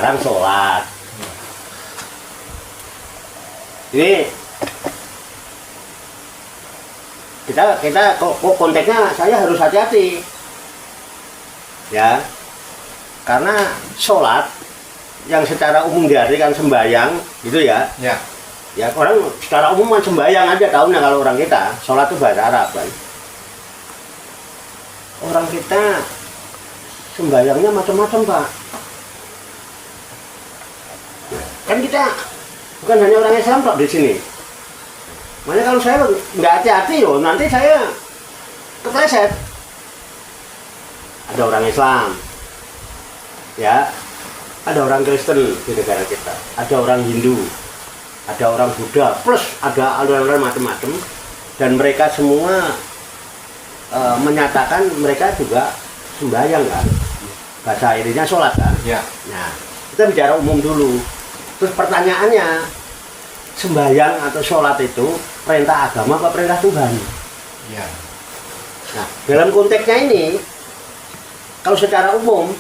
sekarang sholat. Ini kita kok konteksnya saya harus hati-hati ya, karena sholat yang secara umum diartikan sembahyang gitu ya. Ya orang secara umum kan sembahyang aja tahunya kalau orang kita. Sholat itu bahasa Arab kan. Orang kita sembahyangnya macam-macam Pak. Kan kita bukan hanya orang Islam kok di sini. Makanya kalau saya nggak hati-hati yo, nanti saya kepleset. Ada orang Islam, ya, ada orang Kristen di negara kita, ada orang Hindu, ada orang Buddha, plus ada aliran-aliran macam-macam, dan mereka semua menyatakan mereka juga sembahyang kan, bahasa ininya sholat kan. Ya. Nah, kita bicara umum dulu. Terus pertanyaannya, sembahyang atau sholat itu perintah agama apa perintah Tuhan? Ya. Nah, dalam konteksnya ini, kalau secara umum,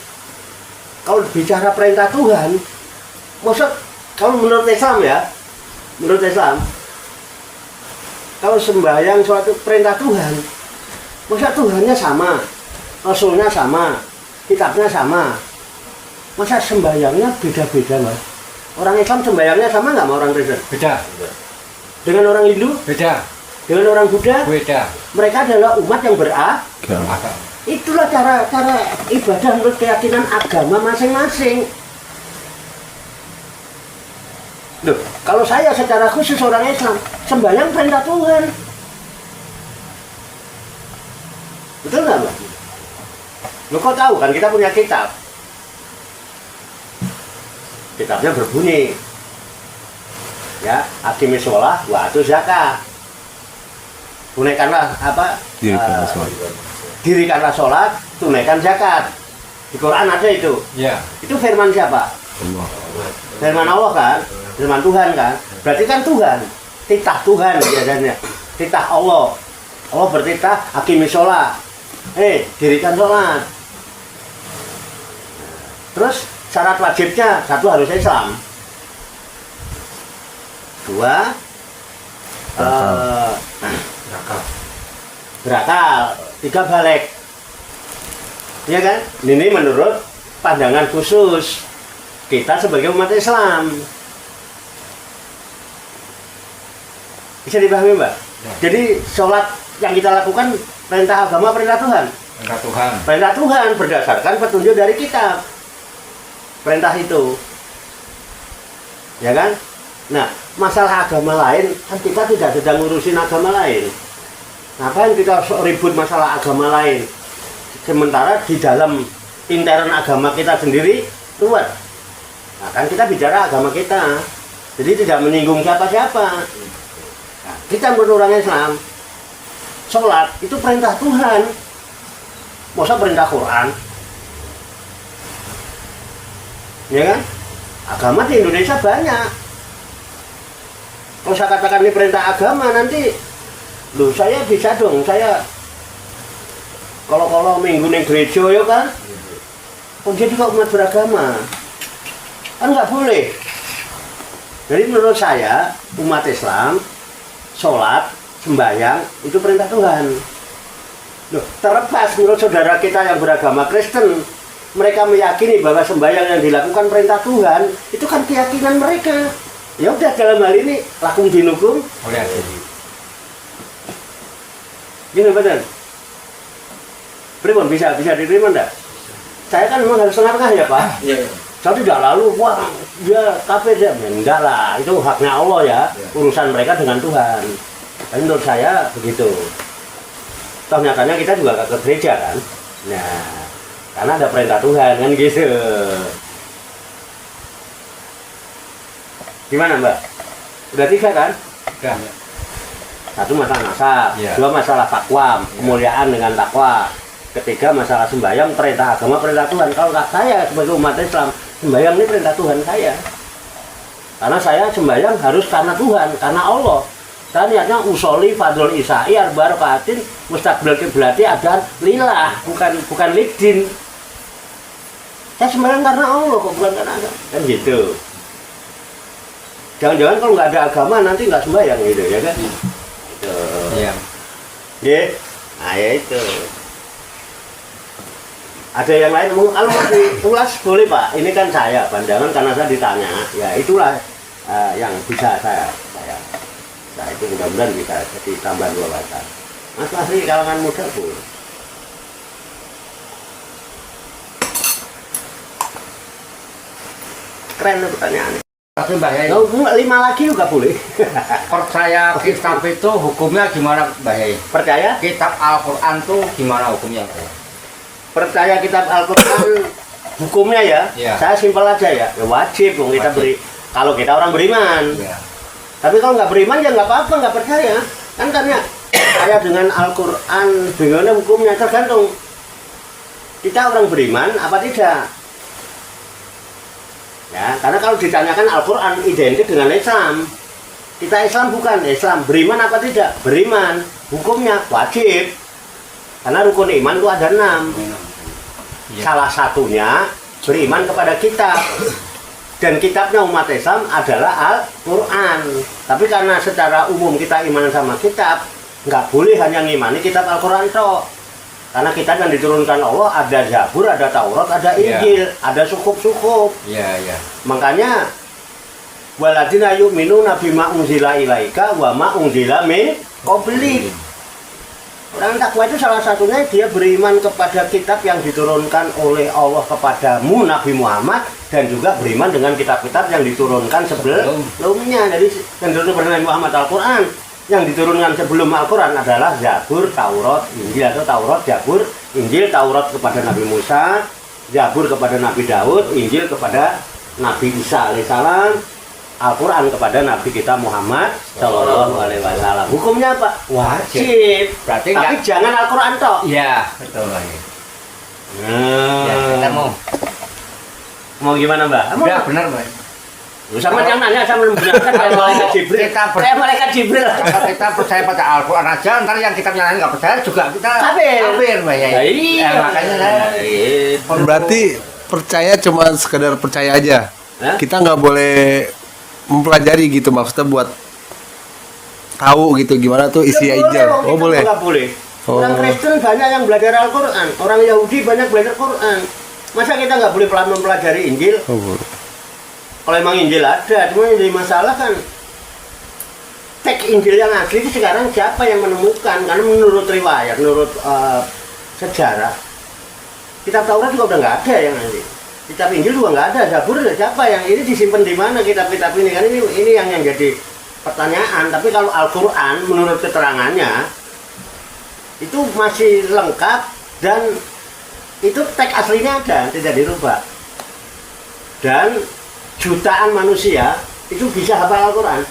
kalau bicara perintah Tuhan, maksud kalau menurut Islam ya, menurut Islam, kalau sembahyang sholat itu perintah Tuhan, maksud Tuhannya sama, Rasulnya sama, kitabnya sama, masa sembahyangnya beda-beda Mas? Orang Islam sembahyangnya sama nggak sama orang Kristen? Beda. Dengan orang Hindu? Beda. Dengan orang Buddha? Beda. Mereka adalah umat yang beragama. Itulah cara ibadah menurut keyakinan agama masing-masing. Loh, kalau saya secara khusus orang Islam, sembahyang perintah Tuhan. Betul nggak Mbak? Loh, kok tahu kan kita punya kitab. Kitabnya berbunyi, ya, aqimis sholah wa atu zakat. Tunaikanlah apa? Dirikanlah sholat, tunaikan zakat. Di Quran ada itu. Ya. Itu firman siapa? Allah. Firman Allah kan? Firman Tuhan kan? Berarti kan Tuhan. Titah Tuhan biasanya. Titah Allah. Allah bertitah aqimis sholah. Dirikan sholat. Terus syarat wajibnya, satu harus Islam, dua berakal, tiga balik, ya kan? Ini menurut pandangan khusus kita sebagai umat Islam. Bisa dipahami Mbak? Ya. Jadi sholat yang kita lakukan perintah agama, perintah Tuhan. Perintah Tuhan. Perintah Tuhan berdasarkan petunjuk dari kitab. Perintah itu, ya kan? Nah, masalah agama lain kan kita tidak sedang ngurusin agama lain. Ngapain kita ribut masalah agama lain? Sementara di dalam intern agama kita sendiri ruwet. Nah, kan kita bicara agama kita, jadi tidak menyinggung siapa-siapa. Nah, kita menurut orang Islam, sholat itu perintah Tuhan. Masa perintah Quran? Ya kan? Agama di Indonesia banyak. Kalau saya katakan ini perintah agama, nanti loh saya bisa dong, saya kalau minggu ning gereja ya kan, jadi kok umat beragama kan nggak boleh. Jadi menurut saya umat Islam sholat, sembahyang itu perintah Tuhan. Loh, terlepas menurut saudara kita yang beragama Kristen, mereka meyakini bahwa sembahyang yang dilakukan perintah Tuhan, itu kan keyakinan mereka. Ya udah, dalam hal ini lakum dinukum Oleh jadi. Gini betul. Pripun bisa diterima enggak? Saya kan memang harus setengah ya Pak. Iya. Saya tidak lalu wah dia kafir ya, enggak lah, itu haknya Allah ya, urusan mereka dengan Tuhan. Tapi menurut saya begitu. Toh nyatanya kita juga ke gereja kan. Nah, karena ada perintah Tuhan kan gitu. Gimana Mbak? Udah tiga kan? Udah. Satu masalah nasab, Ya. dua masalah takwa, kemuliaan dengan takwa. Ketiga masalah sembahyang, perintah agama, perintah Tuhan. Kalau saya sebagai umat Islam, sembahyang ini perintah Tuhan saya. Karena saya sembahyang harus karena Tuhan, karena Allah. Saya niatnya usoli fadl isai arba rakaatin mustaqbil kiblati adan lillah, bukan lidin. Saya sembahyang karena Allah kok, bukan karena agama. Kan gitu. Jangan-jangan kalau nggak ada agama nanti nggak sembahyang gitu ya kan? Gitu. Iya. Ya, nah ya itu. Ada yang lain, kalau mau diulas boleh Pak. Ini kan saya pandangan karena saya ditanya. Ya itulah yang bisa saya. Nah itu mudah-mudahan bisa jadi tambahan wawasan. Mas Masri kalangan muda boleh. Keren pertanyaannya. Tapi Mbah Yai, Kalau 5 lagi juga boleh. percaya kitab itu hukumnya gimana Mbah Yai? Percaya? Kitab Al-Quran tuh gimana hukumnya? Percaya kitab Al-Quran hukumnya ya? Ya. Saya simpel aja ya. Ya wajib dong kita Wajib. beri. Kalau kita orang beriman. Iya. Tapi kalau nggak beriman ya nggak apa-apa, nggak percaya. Kan karena percaya dengan Al-Quran, bagaimana hukumnya tergantung. Kita orang beriman apa tidak? Ya, karena kalau ditanyakan Al-Quran identik dengan Islam. Kita Islam bukan Islam. Beriman apa tidak? Beriman. Hukumnya wajib. Karena rukun iman itu ada 6. Iya. Salah satunya beriman kepada kitab. Dan kitabnya umat Islam adalah Al-Quran. Tapi karena secara umum kita iman sama kitab, nggak boleh hanya ngimani kitab Al-Quran toh. Karena kitab yang diturunkan Allah ada Zabur, ada Taurat, ada Injil, ada sukup-sukup. Iya, iya. Makanya waladina yu'minuna bima unzila ilaika wa ma unzila min qablik. Orang takwa itu salah satunya dia beriman kepada kitab yang diturunkan oleh Allah kepadamu Nabi Muhammad dan juga beriman dengan kitab-kitab yang diturunkan sebelumnya. Jadi yang diturunkan kepada Nabi Muhammad Al-Quran, yang diturunkan sebelum Al-Quran adalah Zabur, Taurat, Injil atau Taurat, Zabur, Injil, Taurat kepada Nabi Musa, Zabur kepada Nabi Daud, Injil kepada Nabi Isa alaihissalam, Al-Quran kepada Nabi kita Muhammad Sallallahu Alaihi Wasallam. Hukumnya apa? Wajib. Berarti Tapi jangan Al-Quran toh. Iya, betul Mbah Yai. Ya, kita mau gimana Mbak? udah benar Mbah Yai. Lu sama yang nanya sama membenarkan kayak malaikat Jibril. Kayak malaikat Jibril. Kalau kita percaya pada Al-Quran aja, ntar yang kitabnya lain nggak percaya juga kita Kafir. Mbah Yai. Iya, Makanya saya Berarti percaya cuma sekedar percaya aja. Hah? Kita nggak boleh mempelajari gitu, maksudnya buat tahu gitu gimana tuh isi Ya, aja. boleh, Oh boleh. Nggak boleh. Oh. Orang Kristen banyak yang belajar Al-Quran. Orang Yahudi banyak belajar Quran. Masa kita nggak boleh mempelajari Injil? Oh, boleh. Kalau emang Injil ada, cuma yang jadi masalah kan teks Injil yang asli itu sekarang siapa yang menemukan? Karena menurut riwayat, menurut sejarah, kitab Taurat juga udah nggak ada yang asli. Kitab Injil juga nggak ada, Zabur siapa yang ini disimpan di mana kitab-kitab ini? Kan ini yang jadi pertanyaan. Tapi kalau Al-Quran menurut keterangannya itu masih lengkap dan itu teks aslinya ada, tidak dirubah. Dan jutaan manusia itu bisa hafal Al-Quran.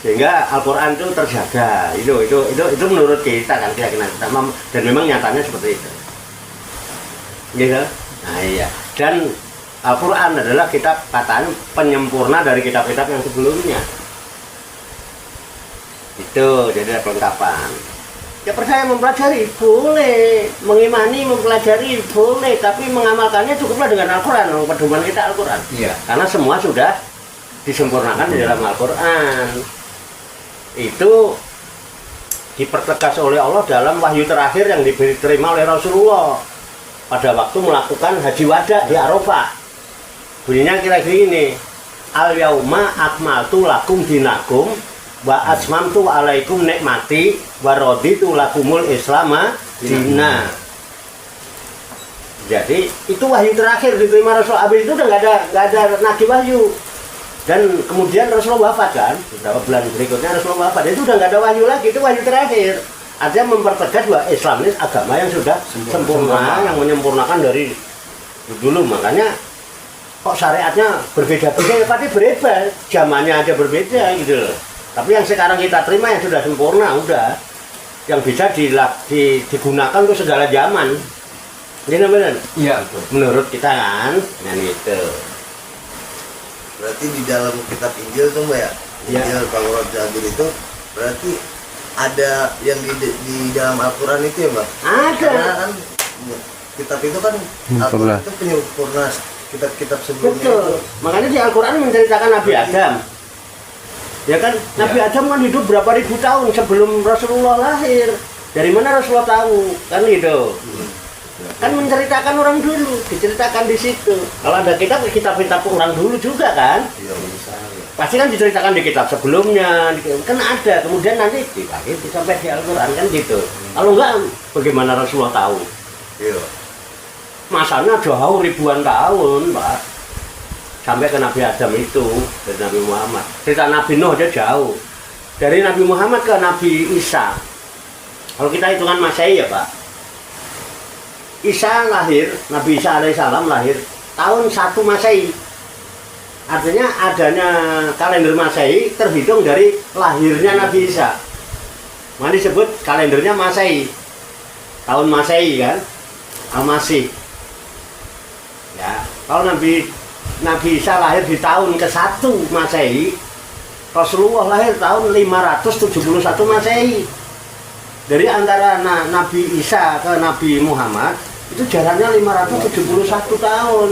Sehingga Al-Quran itu terjaga. Itu menurut kita kan keyakinan kita. Dan memang nyatanya seperti itu. Gitu. Nah iya. Dan Al-Quran adalah kitab katanya penyempurna dari kitab-kitab yang sebelumnya. Itu jadi ada kelengkapan. Ya percaya mempelajari boleh, mengimani mempelajari boleh, tapi mengamalkannya cukuplah dengan Al-Quran. Pedoman kita Al-Quran. Iya. Karena semua sudah disempurnakan di dalam Al-Quran. Itu dipertegas oleh Allah dalam wahyu terakhir yang diterima oleh Rasulullah pada waktu melakukan haji wada di Arafah. Bunyinya kira-kira ini, al yauma akmaltu lakum dinakum wa asmamtu alaikum nikmati wa raditu lakumul islama dina. Jadi itu wahyu terakhir diterima Rasul. Abis itu udah nggak ada nabi wahyu. Dan kemudian Rasulullah wafat kan, beberapa bulan berikutnya Rasulullah wafat. Itu udah nggak ada wahyu lagi, itu wahyu terakhir. Artinya mempertegas bahwa Islam ini agama yang sudah sempurna, yang menyempurnakan dari dulu. Makanya kok syariatnya berbeda-beda, ya pasti berbeda, zamannya aja berbeda gitu loh. Tapi yang sekarang kita terima yang sudah sempurna, udah yang bisa digunakan untuk segala zaman. Ini benar? Iya. Menurut kita kan, yang itu. Berarti di dalam kitab Injil tuh Mbak ya, Iya. Injil Taurat Zabur itu berarti ada yang di dalam Al-Quran itu ya Mbak? Ada. Karena kan kitab itu kan Al-Quran itu penyempurna kitab-kitab sebelumnya. Betul. Makanya di Al-Quran menceritakan Nabi Adam. Ya kan, Nabi Adam kan hidup berapa ribu tahun sebelum Rasulullah lahir. Dari mana Rasulullah tahu? Kan gitu. Kan menceritakan orang dulu, diceritakan di situ. Kalau ada kitab-kitab orang dulu juga kan? Iya, misalnya. Pasti kan diceritakan di kitab sebelumnya, kan ada. Kemudian nanti dipakai sampai di Al-Quran kan gitu. Kalau enggak, bagaimana Rasulullah tahu? Iya. Masanya jauh ribuan tahun, Pak. Sampai ke Nabi Adam itu, dari Nabi Muhammad. Cerita Nabi Nuh aja jauh. Dari Nabi Muhammad ke Nabi Isa. Kalau kita hitungan Masehi ya, Pak. Isa lahir, Nabi Isa alaihissalam lahir tahun 1 Masehi. Artinya adanya kalender Masehi terhitung dari lahirnya Nabi Isa. Mana disebut kalendernya Masehi. Tahun Masehi kan? Al-Masih. Ya, kalau Nabi Isa lahir di tahun ke-1 Masehi, Rasulullah lahir tahun 571 Masehi. Dari antara Nabi Isa ke Nabi Muhammad itu jaraknya 571 tahun.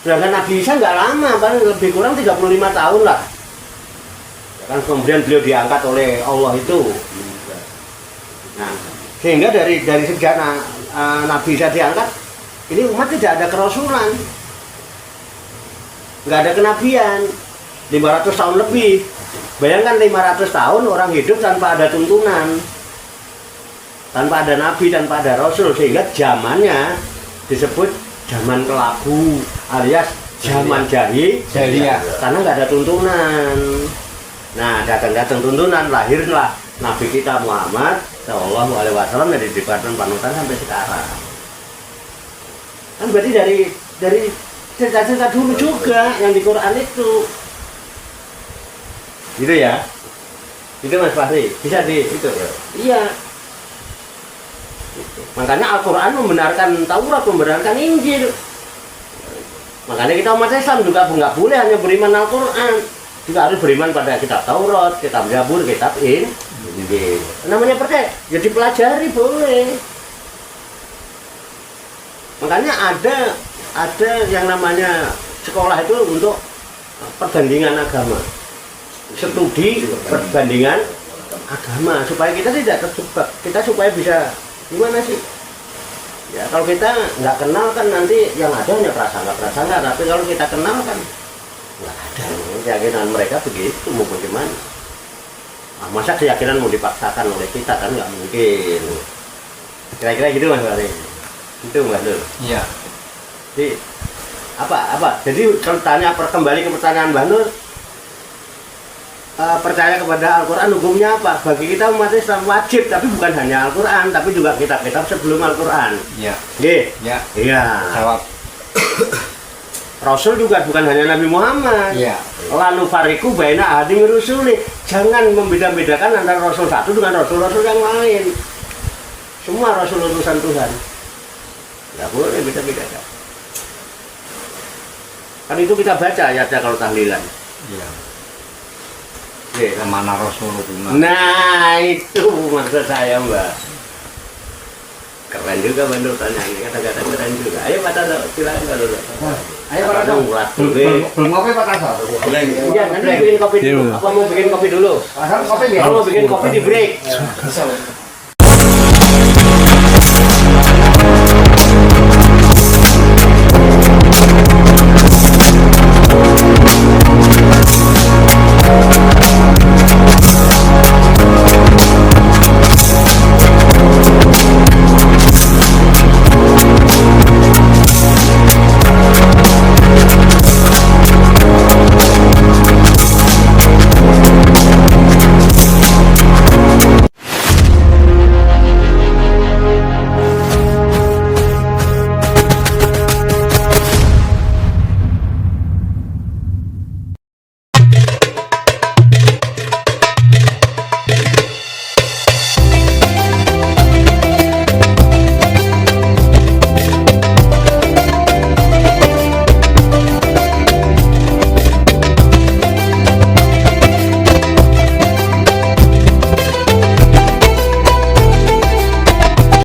Sedangkan Nabi Isa nggak lama, kan lebih kurang 35 tahun lah. Ya kan kemudian beliau diangkat oleh Allah itu. Nah, sehingga dari sejak Nabi Isa diangkat, ini umat tidak ada kerasulan, nggak ada kenabian, 500 tahun lebih. Bayangkan 500 tahun orang hidup tanpa ada tuntunan, tanpa ada nabi, tanpa ada rasul, sehingga zamannya disebut zaman kelabu alias zaman jahiliyah karena nggak ada tuntunan. Nah, datang tuntunan, lahirlah Nabi kita Muhammad Shallallahu Alaihi Wasallam dari departemen panutan sampai sekarang. Kan berarti dari cerita-cerita dulu juga yang di Quran itu. Gitu ya. Itu Mas Fahri, bisa di itu. Iya. Makanya Al-Quran membenarkan Taurat, membenarkan Injil. Makanya kita umat Islam juga nggak boleh hanya beriman Al-Quran, juga harus beriman pada kitab Taurat, kitab Zabur, kitab Injil. Namanya percaya, jadi pelajari boleh. Makanya ada yang namanya sekolah itu untuk perbandingan agama, studi perbandingan agama, supaya kita tidak terjebak, kita supaya bisa gimana sih? Ya kalau kita nggak kenal kan nanti yang ada hanya prasangka, tapi kalau kita kenal kan nggak ada. Keyakinan mereka begitu, mau bagaimana? Nah, masa keyakinan mau dipaksakan oleh kita kan nggak mungkin. Kira-kira gitu Mas Fahri. Itu Mas Nur. Iya. Jadi apa? Jadi kalau tanya kembali ke pertanyaan Mbak Nur, percaya kepada Al-Quran hukumnya apa? Bagi kita umat Islam wajib, tapi bukan hanya Al-Quran, tapi juga kitab-kitab sebelum Al-Quran. Iya. Iya. Iya. Jawab. Rasul juga bukan hanya Nabi Muhammad. Iya. Lanu fariku baina ahadin rusuli. Jangan membeda-bedakan antara Rasul satu dengan Rasul-Rasul yang lain. Semua Rasul utusan Tuhan. Nggak boleh beda-bedakan. Kan itu kita baca ayatnya kalau tahlilan. Iya. Yeah. Mana Rasulullah. Nah itu maksud saya Mbak. Keren juga Mbak Nur tanya ini, kata-kata keren juga. Ayo Pak Tato, silakan Pak Tato. Ayo Pak Tato. Belum ngopi Pak Tato. Iya, nanti bikin kopi dulu. Apa mau bikin kopi dulu? Kopi Kalau mau bikin kopi di break.